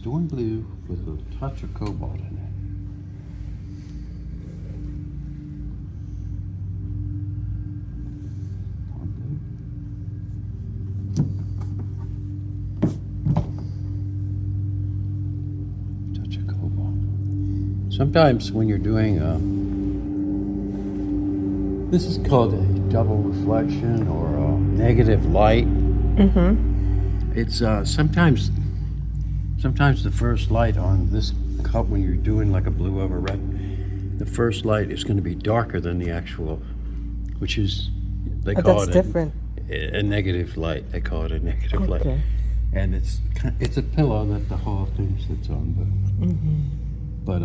Storm blue with a touch of cobalt in it. Storm blue. Touch of cobalt. Sometimes when you're doing this is called a double reflection or a negative light. It's sometimes the first light on this cup when you're doing like a blue over red, the first light is going to be darker than the actual, which is they call That's it different. a negative light. They call it a negative light, Okay. and it's a pillow that the whole thing sits on. But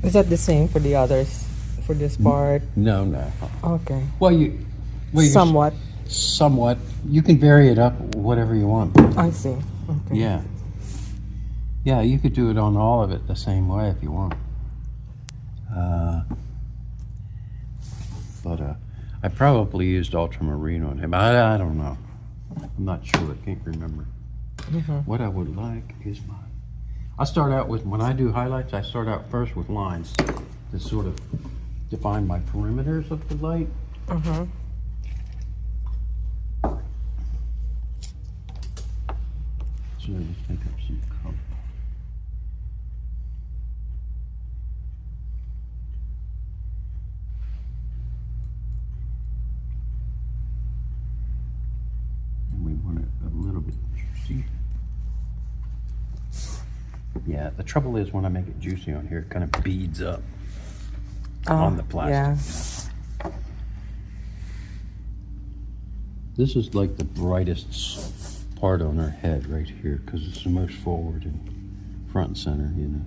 Is that the same for the others? For this part? no. Okay. Well, you Somewhat. somewhat. You can vary it up whatever you want. I see. Okay. Yeah. Yeah, you could do it on all of it the same way if you want. But I probably used ultramarine on him. I don't know. I'm not sure. I can't remember. What I would like is I start out with, when I do highlights, I start out first with lines to sort of define my perimeters of the light. So let's make up some color. And we want it a little bit juicy. Yeah, the trouble is when I make it juicy on here, it kind of beads up on the plastic. Yeah. This is like the brightest part on her head right here because it's the most forward and front and center, you know.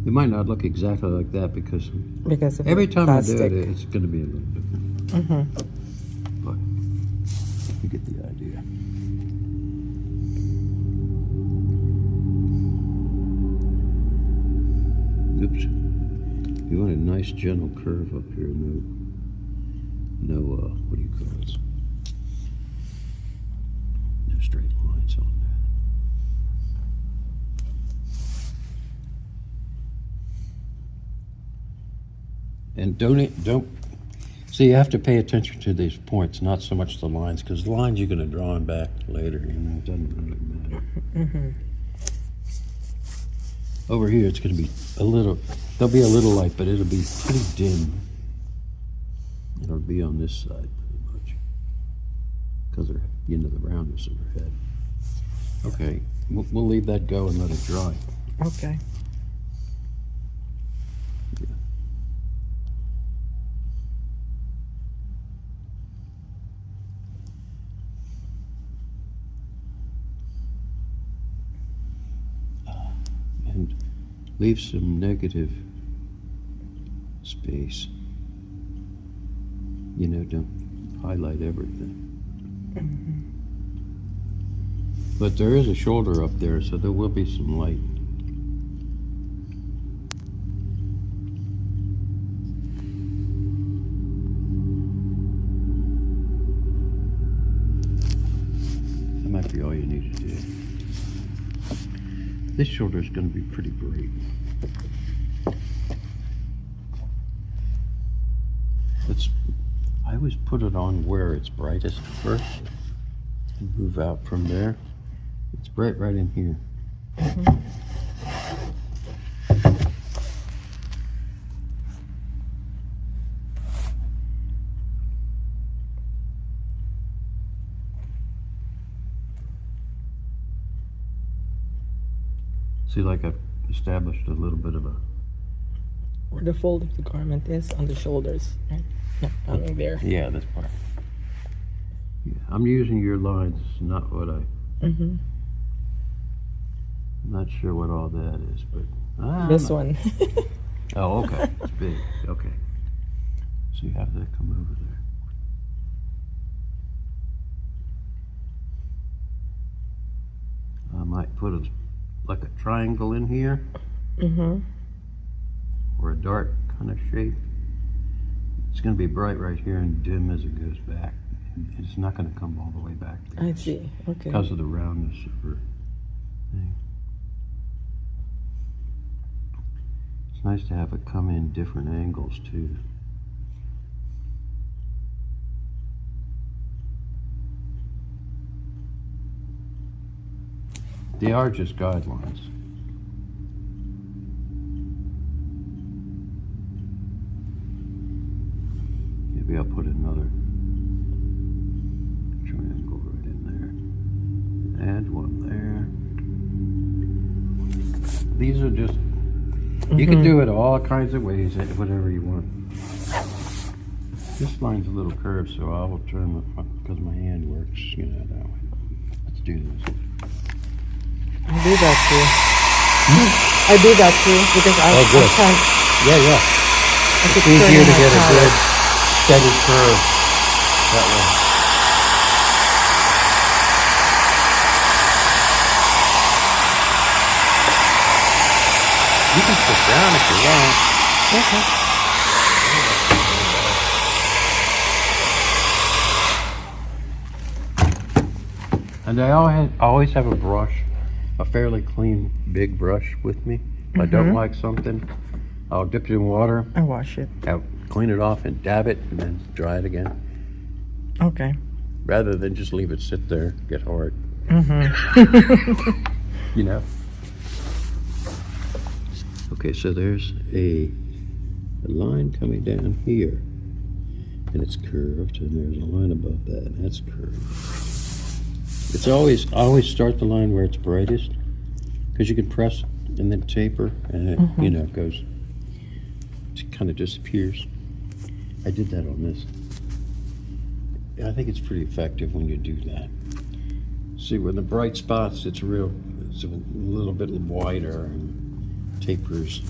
It might not look exactly like that because Of every the time plastic. I do it, it's going to be a little different. But you get the idea. Oops. You want a nice gentle curve up here. No, what do you call it? No straight lines on that. And don't, so you have to pay attention to these points, not so much the lines, because the lines you're going to draw them back later, you know, it doesn't really matter. Over here, it's going to be there'll be a little light, but it'll be pretty dim. It'll be on this side pretty much because of, you know, the roundness of her head. Okay, we'll leave that go and let it dry. Okay. Yeah. And leave some negative space. You know, don't highlight everything. But there is a shoulder up there, so there will be some light. That might be all you need to do. This shoulder is going to be pretty bright. I always put it on where it's brightest first and move out from there. It's bright right in here. See, like I've established a little bit of a... Where the fold of the garment is on the shoulders, right? No, I mean there. Yeah, this part. Yeah, I'm using your lines, not what I... I'm not sure what all that is, but... This one. Oh, okay. It's big. Okay. So you have that come over there. I might put like a triangle in here. Or a dark kind of shape. It's going to be bright right here and dim as it goes back. And it's not going to come all the way back. I see. Okay. Because of the roundness of her thing. It's nice to have it come in different angles too. They are just guidelines. Maybe I'll put another triangle right in there. Add one there. These are just, you can do it all kinds of ways, whatever you want. This line's a little curved, so I will turn because my hand works, that way. Let's do this. I do that too. I do that too because I good. can't. Yeah. I It's keep easier turning to my get a camera. good, steady curve that way. You can sit down if you want. Okay. And I always have a brush, a fairly clean, big brush with me. If I don't like something, I'll dip it in water, I wash it. I'll clean it off and dab it, and then dry it again. Okay. Rather than just leave it sit there, get hard. Okay, so there's a line coming down here, and it's curved, and there's a line above that, and that's curved. I always start the line where it's brightest, because you can press and then taper, and it, it goes, it kind of disappears. I did that on this. I think it's pretty effective when you do that. See, when the bright spots, it's a little bit wider and tapers,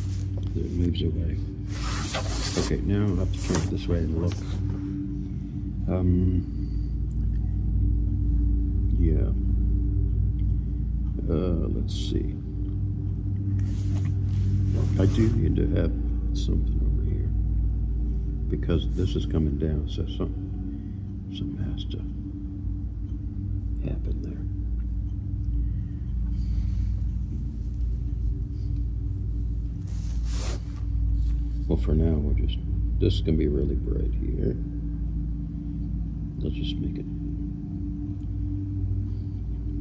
it moves away. Okay, now I'll have to turn it this way and look. Yeah. Let's see. I do need to have something over here because this is coming down, so something has to happen there. Well, for now, this is going to be really bright here. Let's just make it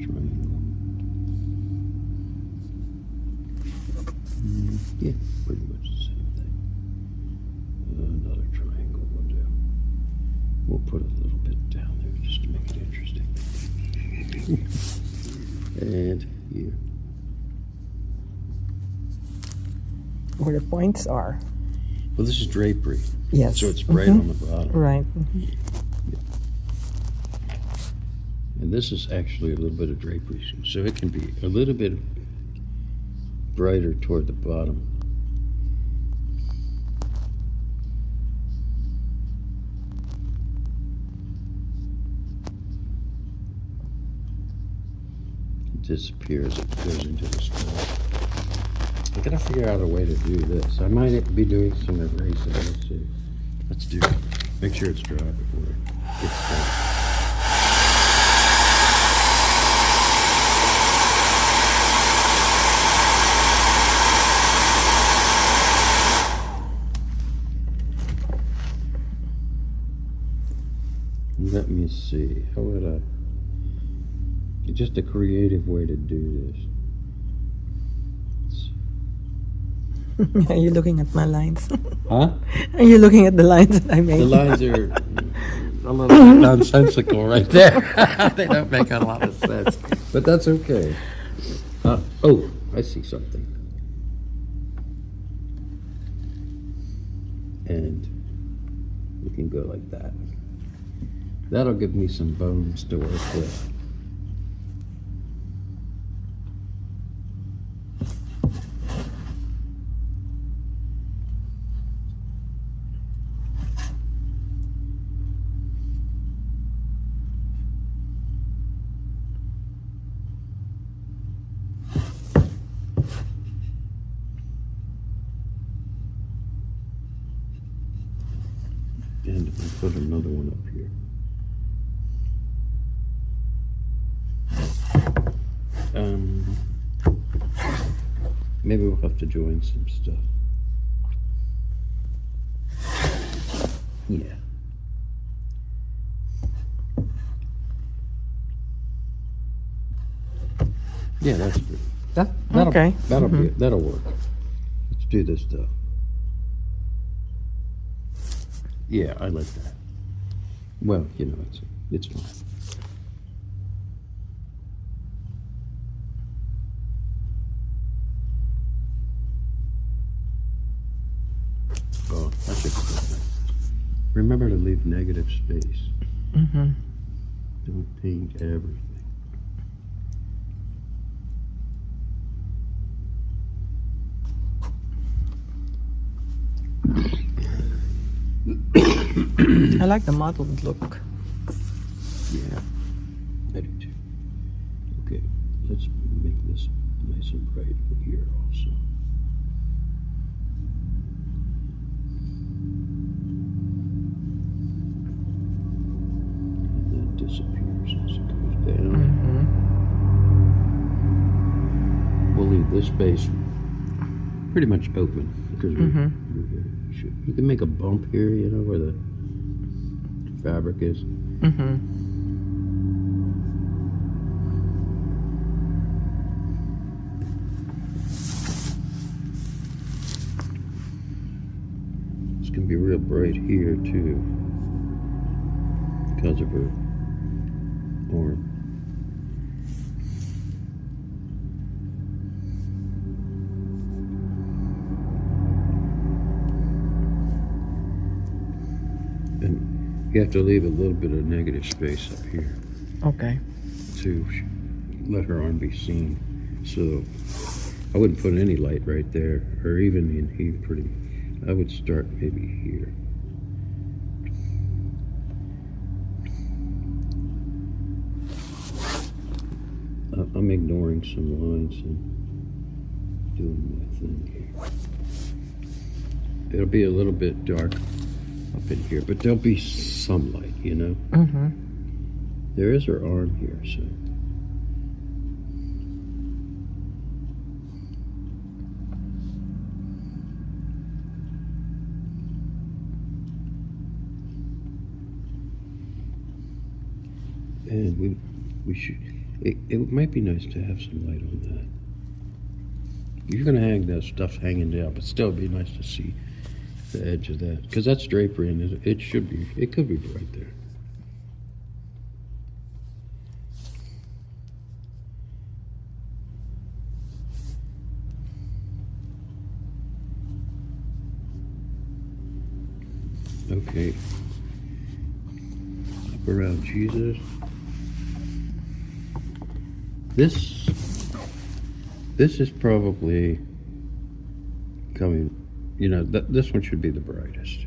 triangle. Yeah, pretty much the same thing. Another triangle will do. We'll put a little bit down there just to make it interesting. And here. Where the points are. Well, this is drapery. Yes. So it's bright on the bottom. Right. And this is actually a little bit of drapery. So it can be a little bit brighter toward the bottom. It disappears, it goes into the spot. I gotta figure out a way to do this. I might be doing some erasing. Let's see. Let's do it. Make sure it's dry before it gets done. Let me see. How would I? Just a creative way to do this. Are you looking at my lines? Huh? Are you looking at the lines that I made? The lines are a little bit nonsensical right there. They don't make a lot of sense, but that's okay. Oh, I see something. And we can go like that. That'll give me some bones to work with. And I'll put another one up here. Maybe we'll have to join some stuff. Yeah. Yeah, that's good. That'll, Okay. That'll work. Let's do this stuff. Yeah, I like that. Well, you know, it's fine. Oh, I should put that. Remember to leave negative space. Don't paint everything. I like the mottled look. Yeah, I do too. Okay, let's make this nice and bright here also. And that disappears as it goes down. We'll leave this space pretty much open because you can make a bump here, you know, where the fabric is. It's gonna be real bright here too because of her arm. And you have to leave a little bit of negative space up here Okay. to let her arm be seen. So I wouldn't put any light right there, or even in here. I would start maybe here. I'm ignoring some lines and doing my thing here. It'll be a little bit dark up in here, but there'll be some light, you know? There is her arm here, so. And we should, it might be nice to have some light on that. You're gonna hang that stuff hanging down, but still it'd be nice to see the edge of that, because that's drapery and it could be right there. Okay. Up around Jesus. This is probably coming, you know, this one should be the brightest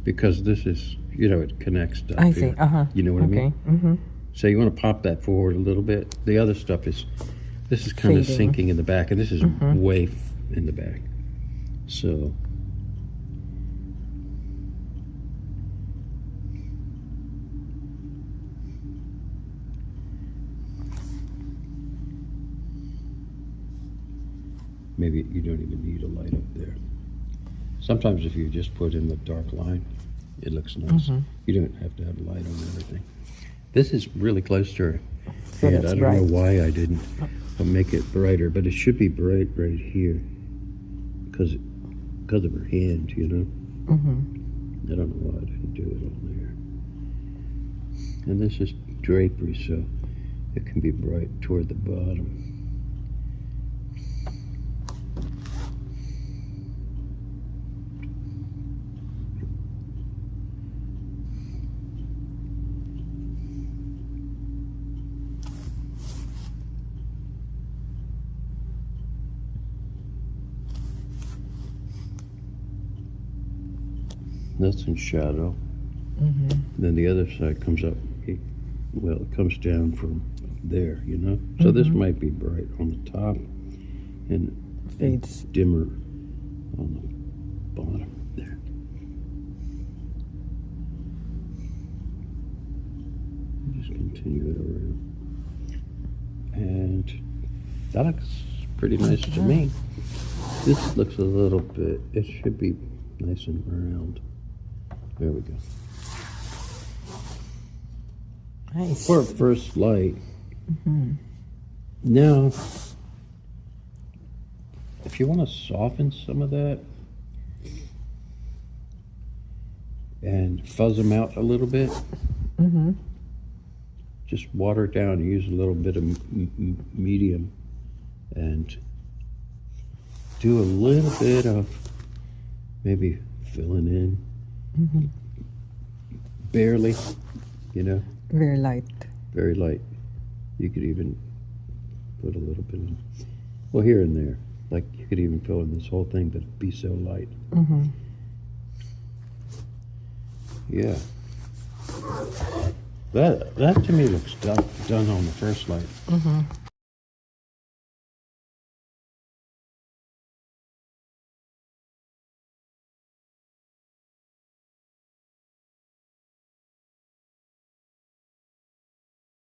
because this is, you know, it connects up I see. here. You know what I mean? Okay. So you want to pop that forward a little bit. The other stuff this is kind of Fading. sinking in the back, and this is way in the back. So maybe you don't even need a light up there. Sometimes if you just put in the dark line, it looks nice. You don't have to have light on everything. This is really close to her So hand. that's I don't bright. know why I didn't make it brighter, but it should be bright right here because of her hand, you know. I don't know why I didn't do it on there. And this is drapery, so it can be bright toward the bottom. That's in shadow. Then the other side comes up, it comes down from there, you know? So this might be bright on the top and Fades. dimmer on the bottom there. continue it around. And that looks pretty nice to me. This looks a little bit, it should be nice and round. There we go. Nice. For a first light. Now, if you want to soften some of that and fuzz them out a little bit, just water it down and use a little bit of medium and do a little bit of maybe filling in, barely, you know, Very light. very light. You could even put a little bit in, well, here and there. Like you could even fill in this whole thing, but it'd be so light. Yeah. That to me looks done on the first light.